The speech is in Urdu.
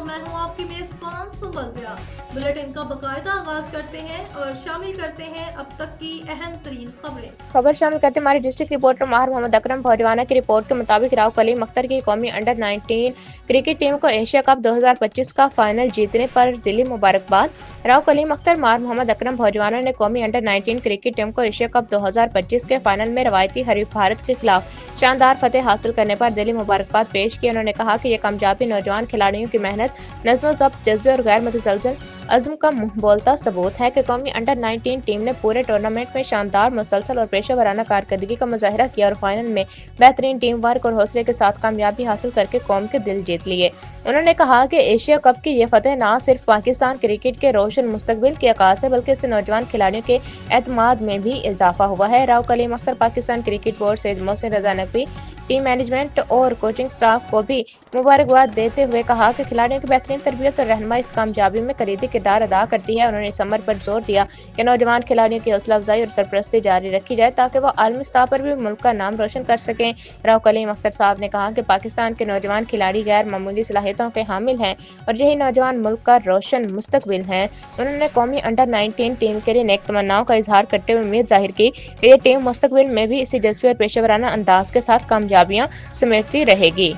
اور میں ہوں آپ کی میزبان سنبل ضیاء۔ بلیٹن کا باقاعدہ آغاز کرتے ہیں اور شامل کرتے ہیں اب تک کی اہم ترین خبریں۔ خبر شامل کرتے ہمارے ڈسٹرکٹ رپورٹر ماہر محمد اکرم بھوجوانہ کی رپورٹ کے مطابق راؤ کلیم اختر کی قومی انڈر 19 کرکٹ ٹیم کو ایشیا کپ 2025 کا فائنل جیتنے پر دلی مبارکباد۔ راؤ کلیم اختر ماہر محمد اکرم بھوجوانہ نے قومی انڈر 19 کرکٹ ٹیم کو ایشیا کپ 2025 کے فائنل میں روایتی حریف بھارت کے خلاف شاندار فتح حاصل کرنے پر دلی مبارکباد پیش کی۔ انہوں نے کہا کہ یہ کامیابی نوجوان کھلاڑیوں کی محنت، نظم و ضبط، جذبے اور غیر متزلزل عزم کا منہ بولتا ثبوت ہے کہ قومی انڈر 19 ٹیم نے پورے ٹورنامنٹ میں شاندار، مسلسل اور پیشہ ورانہ کارکردگی کا مظاہرہ کیا اور فائنل میں بہترین ٹیم ورک اور حوصلے کے ساتھ کامیابی حاصل کر کے قوم کے دل جیت لیے۔ انہوں نے کہا کہ ایشیا کپ کی یہ فتح نہ صرف پاکستان کرکٹ کے روشن مستقبل کی عکاس ہے بلکہ اس سے نوجوان کھلاڑیوں کے اعتماد میں بھی اضافہ ہوا ہے۔ راؤ کلیم اختر پاکستان کرکٹ بورڈ سید محسن رضا نقوی، ٹیم مینجمنٹ اور کوچنگ سٹاف کو بھی مبارکباد دیتے ہوئے کہا کہ کھلاڑیوں کی بہترین تربیت اور رہنمائی اس کامیابی میں کلیدی کردار ادا کرتی ہے۔ انہوں نے اس امر پر زور دیا کہ نوجوان کھلاڑیوں کی حوصلہ افزائی اور سرپرستی جاری رکھی جائے تاکہ وہ عالمی سطح پر بھی ملک کا نام روشن کر سکیں۔ راؤ کلیم اختر صاحب نے کہا کہ پاکستان کے نوجوان کھلاڑی غیر معمولی صلاحیتوں کے حامل ہیں اور یہی نوجوان ملک کا روشن مستقبل ہیں۔ انہوں نے قومی انڈر 19 ٹیم کے لیے نیک تمناؤں کا اظہار کرتے ہوئے امید ظاہر کی کہ یہ ٹیم مستقبل میں بھی اسی جذبے اور پیشہ ورانہ انداز کے ساتھ کامیابیاں سمیٹتی رہے گی۔